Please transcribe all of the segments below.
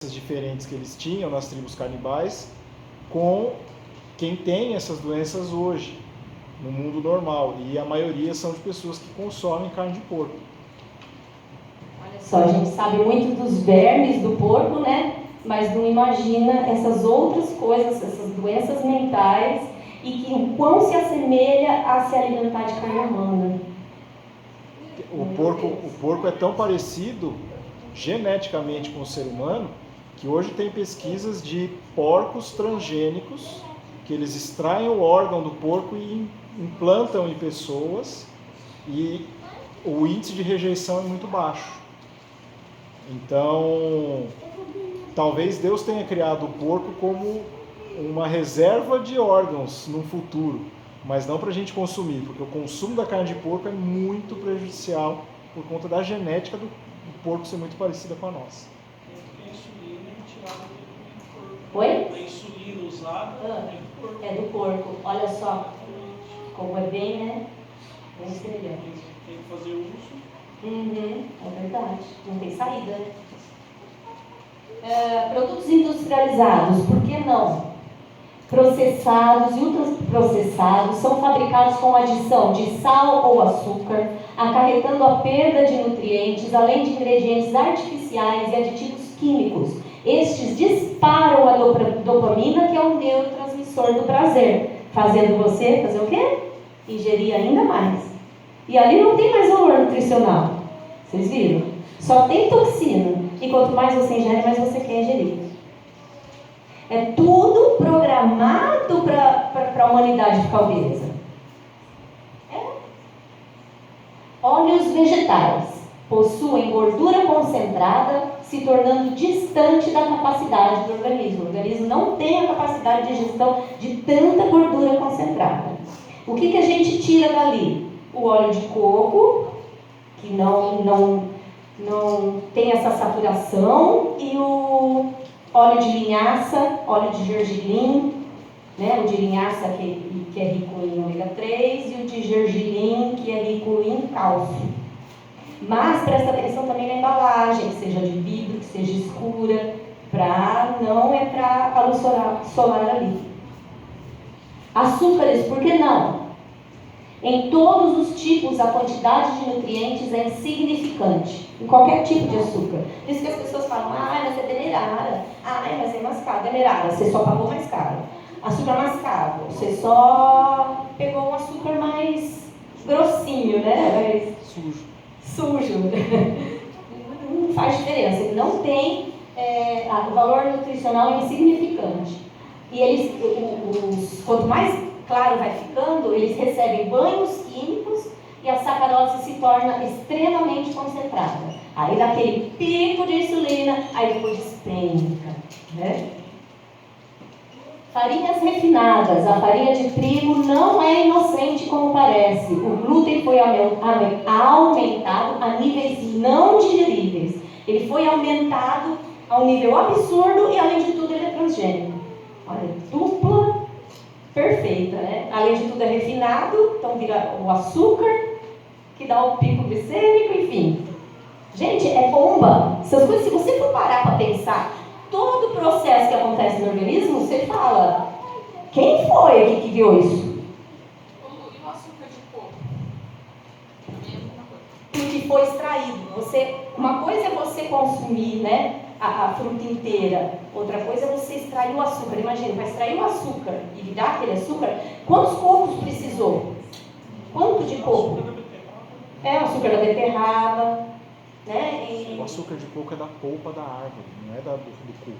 diferentes que eles tinham nas tribos canibais com quem tem essas doenças hoje, no mundo normal. E a maioria são de pessoas que consomem carne de porco. Olha só, a gente sabe muito dos vermes do porco, né? Mas não imagina essas outras coisas, essas doenças mentais, e que o quão se assemelha a se alimentar de carne humana. O porco é tão parecido geneticamente com o ser humano que hoje tem pesquisas de porcos transgênicos que eles extraem o órgão do porco e implantam em pessoas, e o índice de rejeição é muito baixo. Então, talvez Deus tenha criado o porco como uma reserva de órgãos no futuro, mas não para a gente consumir, porque o consumo da carne de porco é muito prejudicial por conta da genética do porco ser muito parecida com a nossa. A insulina é tirada do porco. Oi? A insulina usada é do porco. É do porco. Olha só como é bem, né? Bem semelhante. Tem que fazer uso. É verdade. Não tem saída. Produtos industrializados, por que não? Processados e ultraprocessados são fabricados com adição de sal ou açúcar, acarretando a perda de nutrientes, além de ingredientes artificiais e aditivos químicos. Estes disparam a dopamina, que é um neurotransmissor do prazer, fazendo você fazer o quê? Ingerir ainda mais. E ali não tem mais valor nutricional. Vocês viram? Só tem toxina. E quanto mais você ingere, mais você quer ingerir. É tudo programado para a humanidade ficar obesa. Óleos vegetais possuem gordura concentrada, se tornando distante da capacidade do organismo. O organismo não tem a capacidade de digestão de tanta gordura concentrada. O que a gente tira dali? O óleo de coco, que não tem essa saturação, e o óleo de linhaça, óleo de gergelim, né? O de linhaça que é rico em ômega 3 e o de gergelim que é rico em cálcio. Mas presta atenção também na embalagem, que seja de vidro, que seja escura, não entrar a luz solar ali. Açúcares, por que não? Em todos os tipos, a quantidade de nutrientes é insignificante. Em qualquer tipo de açúcar. Por isso que as pessoas falam, mas é demerara. Mas é mascavo. Demerara, você só pagou mais caro. Açúcar mascavo, você só pegou um açúcar mais grossinho, né? Sujo. Não faz diferença. Ele não tem, o valor nutricional é insignificante. E quanto mais claro vai ficando, eles recebem banhos químicos e a sacarose se torna extremamente concentrada. Aí dá aquele pico de insulina, aí depois despenca, né? Farinhas refinadas. A farinha de trigo não é inocente como parece. O glúten foi aumentado a níveis não digeríveis. Ele foi aumentado a um nível absurdo e, além de tudo, ele é transgênico. Olha, dupla perfeita, né? Além de tudo, é refinado, então vira o açúcar, que dá o pico glicêmico, enfim. Gente, é bomba. Essas coisas, se você for parar para pensar, todo o processo que acontece no organismo, você fala, quem foi aqui que viu isso? E o açúcar de coco? Que foi extraído. Uma coisa é você consumir, né, a fruta inteira, outra coisa é você extrair o açúcar. Imagina, para extrair o açúcar e virar aquele açúcar, quantos cocos precisou? Quanto de coco? O açúcar da beterraba, né? O açúcar de coco é da polpa da árvore, não é do coco.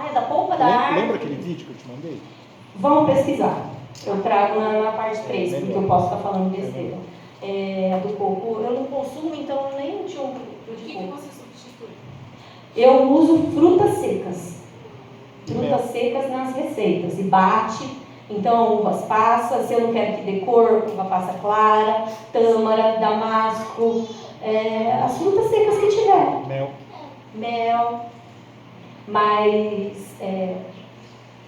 É da polpa da árvore. Lembra aquele vídeo que eu te mandei? Vamos pesquisar. Eu trago na parte 3, porque eu posso estar falando besteira. Do coco, eu não consumo, então eu nem tinha um produto de coco. O que você substitui? Eu uso frutas secas. Frutas secas nas receitas. E bate. Então, uvas passas, se eu não quero que dê cor, uva passa clara, tâmara, damasco, as frutas secas que tiver. Mel. Mas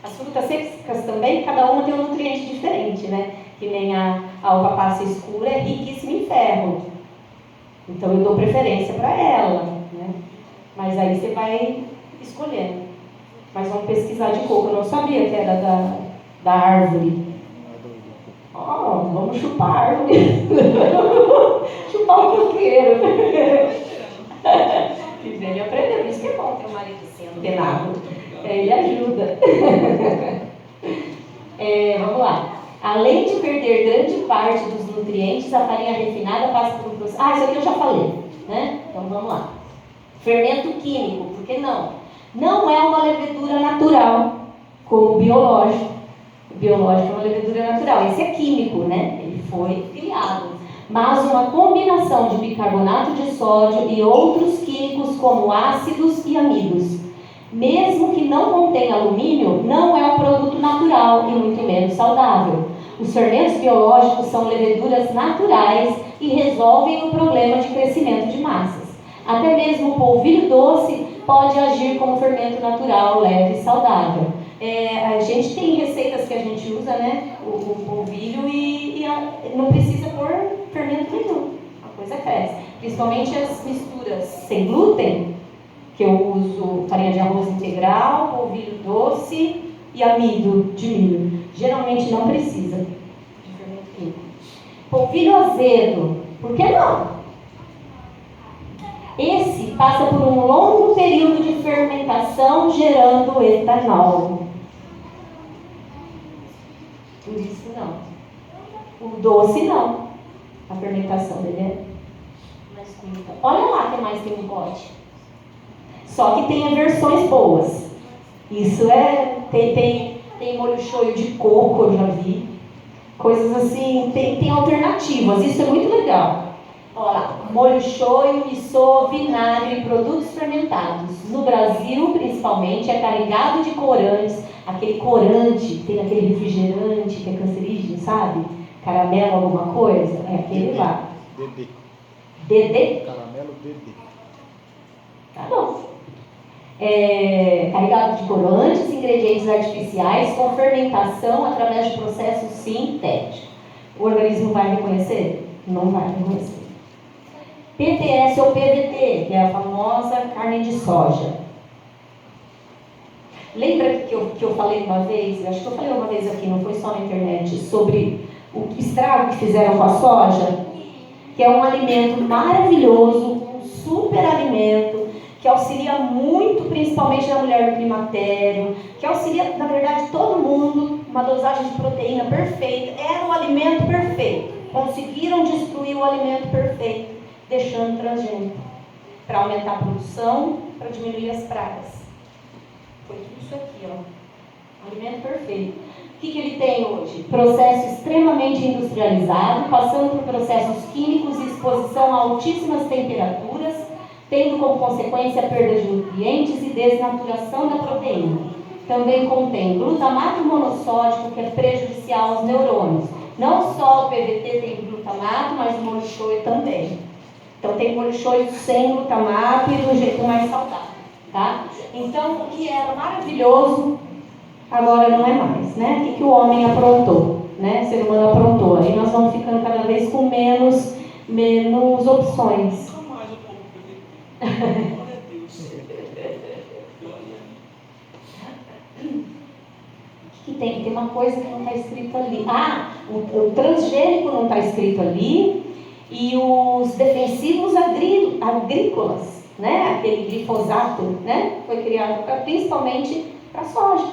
as frutas secas também, cada uma tem um nutriente diferente, né? Que nem a uva passa escura é riquíssima em ferro. Então eu dou preferência para ela, né? Mas aí você vai escolhendo. Mas vamos pesquisar de coco. Eu não sabia que era da árvore. Vamos chupar a árvore. Chupar o coqueiro. Ele aprendeu. Por isso que é bom ter um marido assim, antenado. Ele ajuda. Vamos lá. Além de perder grande parte dos nutrientes, a farinha refinada passa por um processo... isso aqui eu já falei, né? Então vamos lá. Fermento químico, por que não? Não é uma levedura natural, como o biológico. O biológico é uma levedura natural. Esse é químico, né? Ele foi criado. Mas uma combinação de bicarbonato de sódio e outros químicos como ácidos e amidos. Mesmo que não contenha alumínio, não é um produto natural e muito menos saudável. Os fermentos biológicos são leveduras naturais e resolvem o problema de crescimento de massas. Até mesmo o polvilho doce pode agir como fermento natural, leve e saudável. A gente tem receitas que a gente usa, né? O polvilho e não precisa pôr fermento nenhum. A coisa cresce. Principalmente as misturas sem glúten, que eu uso farinha de arroz integral, polvilho doce e amido de milho. Geralmente não precisa de fermento químico. Polvilho azedo, por que não? Esse passa por um longo período de fermentação gerando etanol. Por isso não. O doce não. A fermentação dele é mais curta. Olha lá o que mais tem no pote. Só que tem versões boas. Isso tem molho shoyu de coco, eu já vi. Coisas assim, tem alternativas. Isso é muito legal. Olha lá, molho shoyu, miso, vinagre e produtos fermentados. No Brasil, principalmente, é carregado de corantes. Aquele corante, tem aquele refrigerante que é cancerígeno, sabe? Caramelo alguma coisa. É aquele lá. Dedê? Caramelo Dedê. Tá bom. Carregado de corantes, ingredientes artificiais com fermentação através de processo sintético. O organismo vai reconhecer? Não vai reconhecer. PTS ou PVT, que é a famosa carne de soja. Lembra que eu falei uma vez, acho que eu falei uma vez aqui, não foi só na internet, sobre o estrago que fizeram com a soja? Que é um alimento maravilhoso, um super alimento, que auxilia muito, principalmente na mulher do climatério, que auxilia, na verdade, todo mundo, uma dosagem de proteína perfeita. Era o alimento perfeito. Conseguiram destruir o alimento perfeito, deixando transgênico, para aumentar a produção, para diminuir as pragas. Foi tudo isso aqui, ó. Alimento perfeito. O que ele tem hoje? Processo extremamente industrializado, passando por processos químicos e exposição a altíssimas temperaturas, tendo como consequência a perda de nutrientes e desnaturação da proteína. Também contém glutamato monossódico, que é prejudicial aos neurônios. Não só o PVT tem glutamato, mas o molho shoyu também. Então tem molho shoyu sem glutamato e do jeito mais saudável, tá? Então o que era maravilhoso, agora não é mais, né? O que o homem aprontou, né? O ser humano aprontou. Aí nós vamos ficando cada vez com menos opções. Nunca mais eu como PVT. Glória a Deus. Que tem uma coisa que não está escrito ali. O transgênico não está escrito ali, e os defensivos agrícolas, né? Aquele glifosato, né? Foi criado principalmente para soja.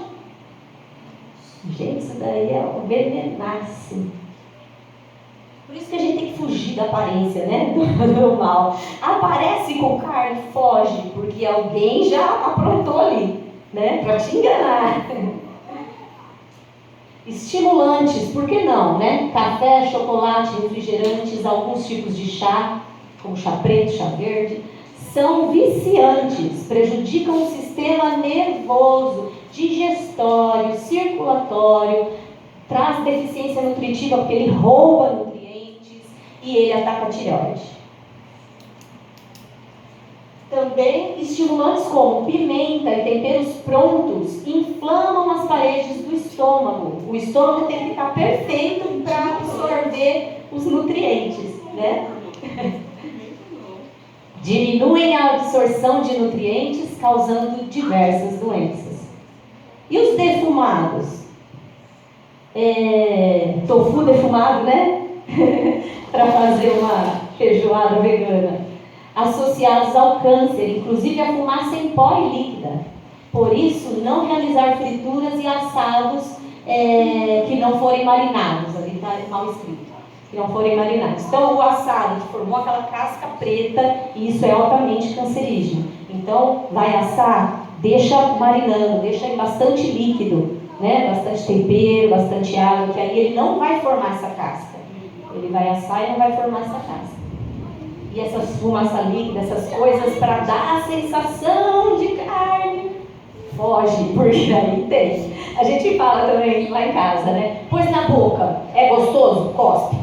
Gente, isso daí é um venenaço. Por isso que a gente tem que fugir da aparência, né? Do mal. Aparece com carne, foge, porque alguém já aprontou ali, né? Para te enganar. Estimulantes, por que não, né? Café, chocolate, refrigerantes, alguns tipos de chá, como chá preto, chá verde, são viciantes, prejudicam o sistema nervoso, digestório, circulatório, traz deficiência nutritiva porque ele rouba nutrientes e ele ataca a tireoide. Também estimulantes como pimenta e temperos prontos inflamam as paredes do estômago. O estômago tem que estar perfeito para absorver os nutrientes, né? Diminuem a absorção de nutrientes, causando diversas doenças. E os defumados? Tofu defumado, né? Para fazer uma feijoada vegana. Associados ao câncer, inclusive a fumaça em pó e líquida. Por isso, não realizar frituras e assados que não forem marinados. Ali está mal escrito. Que não forem marinados. Então, o assado que formou aquela casca preta, isso é altamente cancerígeno. Então, vai assar, deixa marinando, deixa em bastante líquido, né? Bastante tempero, bastante água, que aí ele não vai formar essa casca. Ele vai assar e não vai formar essa casca. E essas fumaça líquida, essas coisas para dar a sensação de carne, foge, porque aí tem. A gente fala também lá em casa, né? Pôs na boca, é gostoso? Cospe.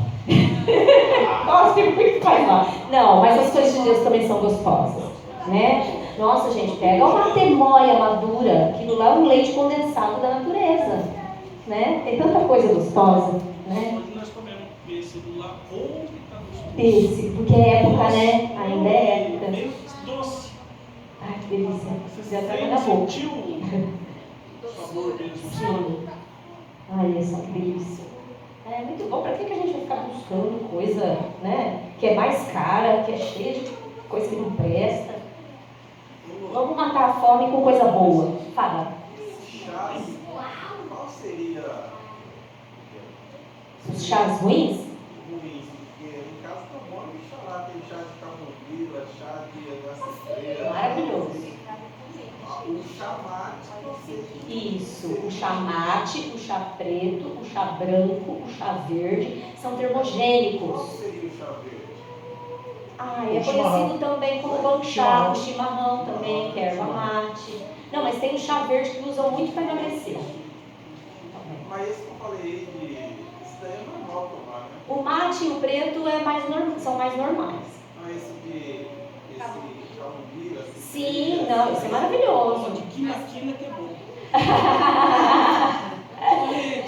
Cospe, porque faz mal. Não, mas as coisas de Deus também são gostosas, né? Nossa, gente, pega uma temoia madura, aquilo lá é um leite condensado da natureza, né? Tem tanta coisa gostosa, né? Hoje nós comemos pêssego lá, como que tá gostoso. Pêssego, porque é época, né? Ainda é época. Bem doce. Ai, que delícia. Você Já tá tem na boca. sentiu o sabor mesmo. Sim. Ai, é só que delícia. É muito bom. Pra que a gente vai ficar buscando coisa, né? Que é mais cara, que é cheia de coisa que não presta. Vamos matar a fome com coisa boa. Fala. Chás, qual seria Os chás ruins? ruins? Porque em casa tá bom de falar, tem chá de camomila, chá de açafreira. Maravilhoso. O chamate, qual seria? Isso. O chá mate, o chá preto, o chá branco, o chá verde são Qual termogênicos. seria o chá verde? Ah, O é chimarrão. conhecido também como bom chá, o chimarrão também, que é erva mate. Não, mas tem o chá verde que usam muito para emagrecer. Mas esse que eu falei isso daí é normal tomar, né? O mate e o preto são mais normais. Não, esse camomila. Sim, não, isso é maravilhoso. De quina a quina que é bom.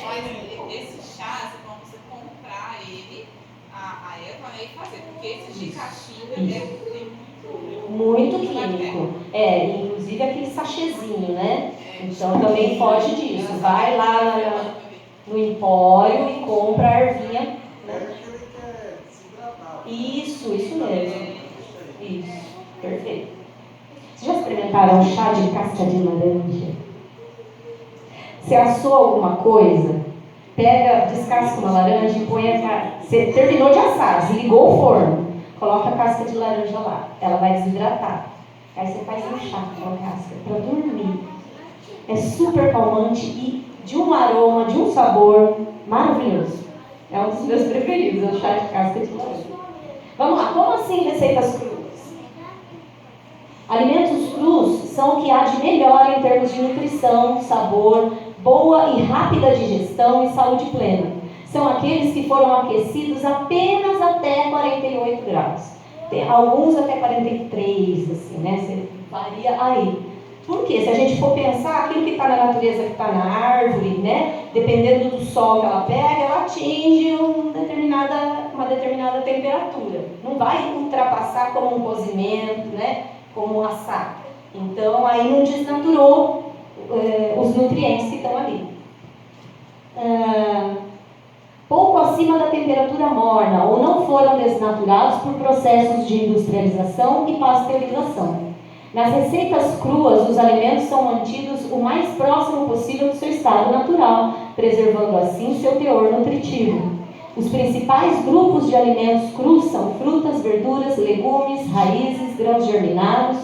Mas esse chá, é bom você comprar ele, a erva, né, e fazer. Porque esses de caixinha deve ter Muito químico. Inclusive aquele sachêzinho, né? Então também foge disso. Vai lá no empório e compra a ervinha. É aquele que é desidratado. Isso mesmo. Isso, perfeito. Vocês já experimentaram chá de casca de laranja? Você assou alguma coisa, pega, descasca uma laranja e põe você terminou de assar, desligou o forno, coloca a casca de laranja lá, ela vai desidratar. Aí você faz um chá com a casca para dormir. É super calmante e de um aroma, de um sabor maravilhoso. É um dos meus preferidos, é o chá de casca de laranja. Vamos lá, como assim receitas cruas? Alimentos crus são o que há de melhor em termos de nutrição, sabor, boa e rápida digestão e saúde plena. São aqueles que foram aquecidos apenas até 48 graus. Tem alguns até 43, assim, né? Você varia aí. Por quê? Se a gente for pensar, aquilo que está na natureza, que está na árvore, né? Dependendo do sol que ela pega, ela atinge uma determinada temperatura. Não vai ultrapassar como um cozimento, né? Como um assar. Então, aí não desnaturou os nutrientes que estão ali. Pouco acima da temperatura morna ou não foram desnaturados por processos de industrialização e pasteurização. Nas receitas cruas, os alimentos são mantidos o mais próximo possível do seu estado natural, preservando assim seu teor nutritivo. Os principais grupos de alimentos crus são frutas, verduras, legumes, raízes, grãos germinados,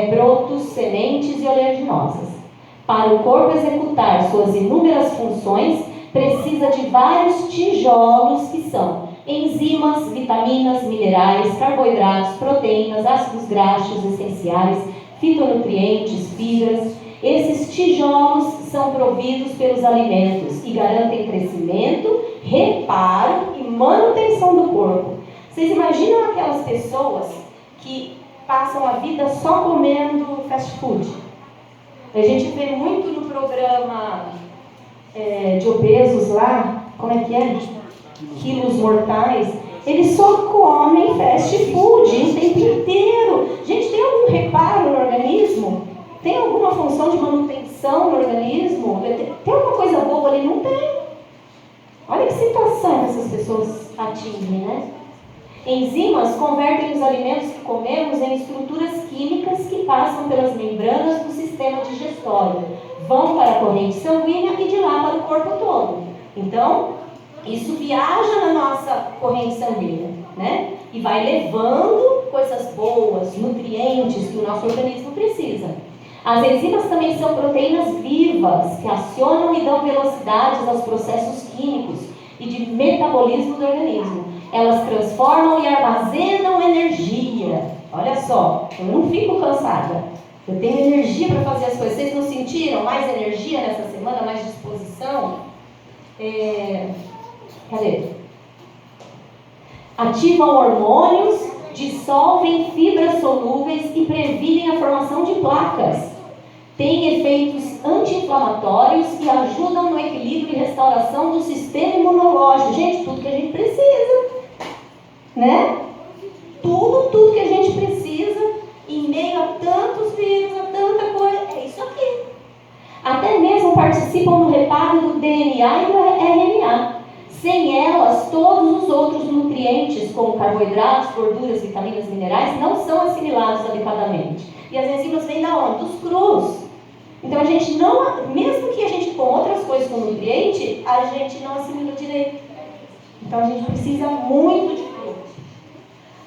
brotos, sementes e oleaginosas. Para o corpo executar suas inúmeras funções, precisa de vários tijolos que são enzimas, vitaminas, minerais, carboidratos, proteínas, ácidos graxos essenciais, fitonutrientes, fibras. Esses tijolos são providos pelos alimentos e garantem crescimento, reparo e manutenção do corpo. Vocês imaginam aquelas pessoas que passam a vida só comendo fast food? A gente vê muito no programa de obesos lá, como é que é? Quilos Mortais. Eles só comem fast food o tempo inteiro. Gente, tem algum reparo no organismo? Tem alguma função de manutenção no organismo? Tem alguma coisa boa ali? Não tem. Olha que situação que essas pessoas atingem, né? Enzimas convertem os alimentos que comemos em estruturas químicas que passam pelas membranas do sistema digestório, vão para a corrente sanguínea e de lá para o corpo todo. Então, isso viaja na nossa corrente sanguínea, né? E vai levando coisas boas, nutrientes que o nosso organismo precisa. As enzimas também são proteínas vivas que acionam e dão velocidades aos processos químicos e de metabolismo do organismo. Elas transformam e armazenam energia. Olha só, eu não fico cansada. Eu tenho energia para fazer as coisas. Vocês não sentiram mais energia nessa semana, mais disposição? Cadê? Ativam hormônios, dissolvem fibras solúveis e previnem a formação de placas. Têm efeitos anti-inflamatórios e ajudam no equilíbrio e restauração do sistema imunológico. Gente, tudo que a gente precisa, né? Tudo que a gente precisa em meio a tantos vírus, a tanta coisa, é isso aqui. Até mesmo participam no reparo do DNA e do RNA. Sem elas, todos os outros nutrientes, como carboidratos, gorduras, vitaminas, minerais, não são assimilados adequadamente. E as enzimas vêm da onde? Dos crus. Então a gente não, mesmo que a gente com outras coisas com nutriente, a gente não assimila direito. Então a gente precisa muito de cru.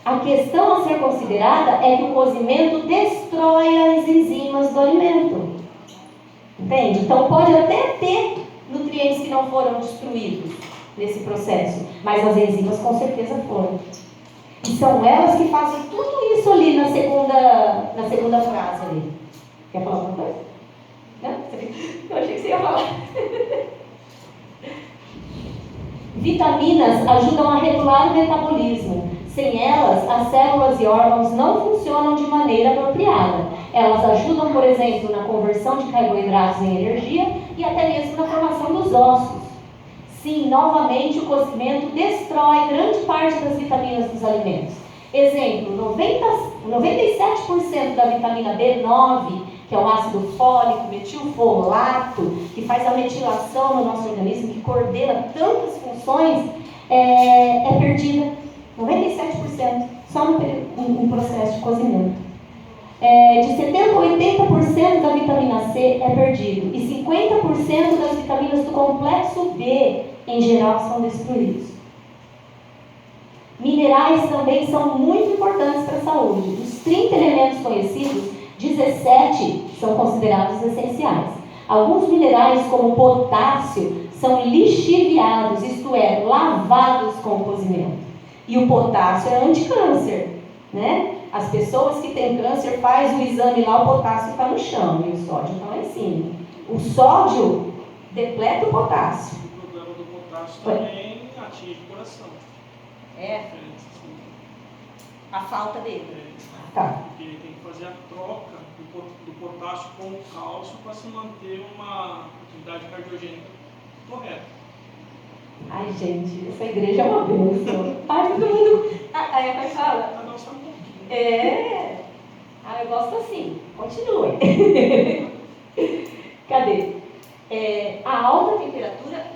A questão a ser considerada é que o cozimento destrói as enzimas do alimento. Entende? Então pode até ter nutrientes que não foram destruídos nesse processo, mas as enzimas com certeza foram. E são elas que fazem tudo isso ali na segunda frase ali. Quer falar alguma coisa? Não? Eu achei que você ia falar. Vitaminas ajudam a regular o metabolismo. Sem elas, as células e órgãos não funcionam de maneira apropriada. Elas ajudam, por exemplo, na conversão de carboidratos em energia e até mesmo na formação dos ossos. Sim, novamente, o cozimento destrói grande parte das vitaminas dos alimentos. Exemplo, 97% da vitamina B9, que é o ácido fólico, metilfolato, que faz a metilação no nosso organismo, que coordena tantas funções, é perdida. 97%, só no processo de cozimento. De 70% a 80% da vitamina C é perdido. E 50% das vitaminas do complexo B, em geral, são destruídos. Minerais também são muito importantes para a saúde. Dos 30 elementos conhecidos, 17 são considerados essenciais. Alguns minerais, como potássio, são lixiviados, isto é, lavados com o cozimento. E o potássio é anticâncer, né? As pessoas que têm câncer fazem o exame lá, o potássio está no chão e o sódio está lá em cima. O sódio depleta o potássio. O problema do potássio também atinge o coração. A falta dele. Tá. Porque tem que fazer a troca do potássio com o cálcio para se manter uma atividade cardiogênica correta. Ai, gente, essa igreja é uma bênção. Ai, todo mundo. Aí a pai fala. Cada um sabe um pouquinho. Eu gosto assim. Continue. Cadê? A alta temperatura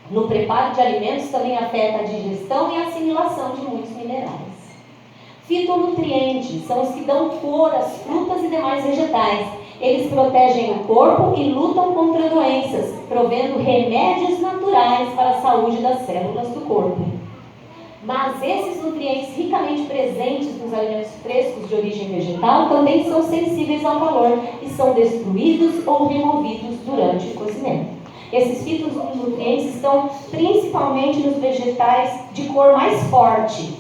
no preparo de alimentos também afeta a digestão e a assimilação de muitos minerais. Fitonutrientes são os que dão cor às frutas e demais vegetais. Eles protegem o corpo e lutam contra doenças, provendo remédios naturais para a saúde das células do corpo. Mas esses nutrientes ricamente presentes nos alimentos frescos de origem vegetal também são sensíveis ao calor e são destruídos ou removidos durante o cozimento. Esses fitonutrientes estão principalmente nos vegetais de cor mais forte,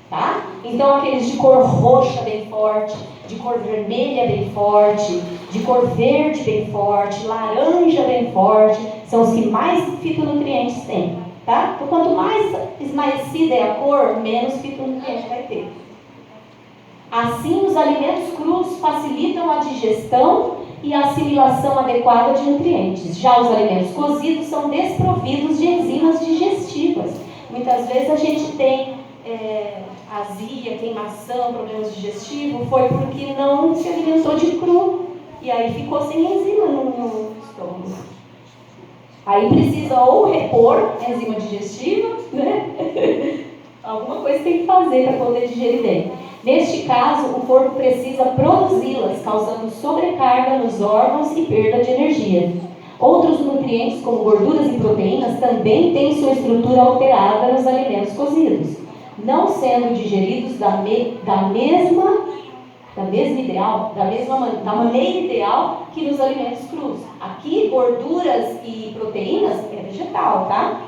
tá? Então aqueles de cor roxa bem forte, de cor vermelha bem forte, de cor verde bem forte, laranja bem forte, são os que mais fitonutrientes têm, tá? Então quanto mais esmaecida é a cor, menos fitonutriente vai ter. Assim, os alimentos crus facilitam a digestão e a assimilação adequada de nutrientes. Já os alimentos cozidos são desprovidos de enzimas digestivas. Muitas vezes a gente tem azia, queimação, problemas digestivos, foi porque não se alimentou de cru. E aí ficou sem enzima no estômago. Aí precisa ou repor a enzima digestiva, né? Alguma coisa tem que fazer para poder digerir bem. Neste caso, o corpo precisa produzi-las, causando sobrecarga nos órgãos e perda de energia. Outros nutrientes, como gorduras e proteínas, também têm sua estrutura alterada nos alimentos cozidos, não sendo digeridos da maneira ideal que nos alimentos crus. Aqui, gorduras e proteínas é vegetal, tá?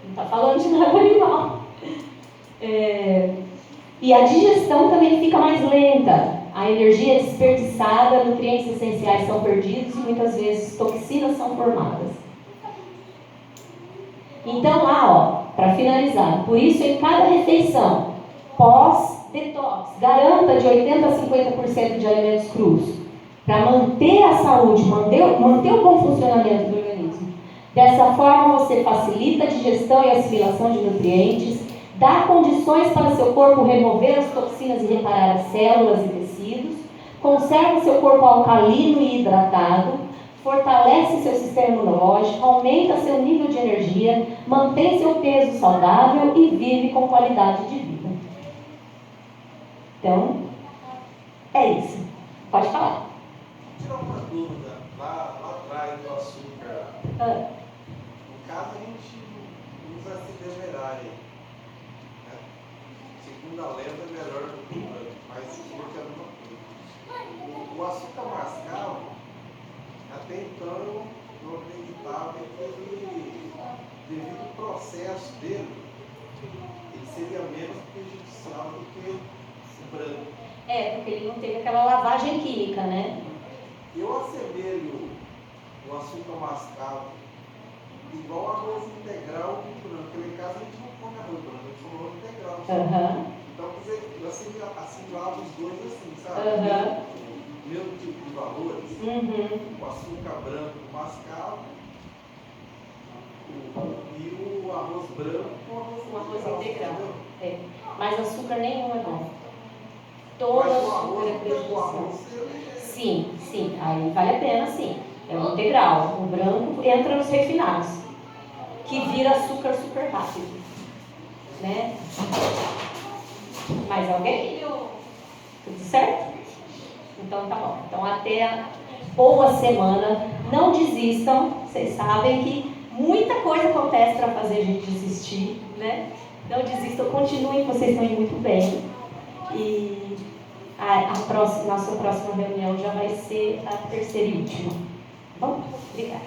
Não está falando de nada animal. E a digestão também fica mais lenta. A energia é desperdiçada, nutrientes essenciais são perdidos e muitas vezes toxinas são formadas. Então lá, para finalizar, por isso em cada refeição, pós-detox, garanta de 80% a 50% de alimentos crus, para manter a saúde, manter o bom funcionamento do organismo. Dessa forma você facilita a digestão e a assimilação de nutrientes, dá condições para seu corpo remover as toxinas e reparar as células e tecidos, conserva seu corpo alcalino e hidratado, fortalece seu sistema imunológico, aumenta seu nível de energia, mantém seu peso saudável e vive com qualidade de vida. Então, é isso. Pode falar. Tirar uma dúvida, lá atrás do açúcar. No caso, a gente usa cidremerare. Segundo a lenda, é melhor do que o branco, mas porque é uma coisa. O açúcar mascavo, até então eu não acreditava que ele, devido ao processo dele, ele seria menos prejudicial do que o branco. Porque ele não teve aquela lavagem química, né? Eu assemelho o açúcar mascavo igual arroz integral e branco. Porque lá em casa a gente não come arroz branco, a gente come arroz integral. Então, quer dizer, eu assimilava os dois assim, sabe? Mesmo tipo de valores. O açúcar branco mascavo e o arroz branco com O arroz integral. entendeu? Mas açúcar nenhum é bom. Todo Mas o açúcar é arroz, prejudicial. ele Sim, aí vale a pena sim. É o integral. O branco entra nos refinados, que vira açúcar super rápido, né? Mais alguém? Tudo certo? Então tá bom. Então até a boa semana. Não desistam. Vocês sabem que muita coisa acontece para fazer a gente desistir, né? Não desistam, continuem, vocês estão indo muito bem. E nossa próxima reunião já vai ser a terceira e última. Bom, obrigada.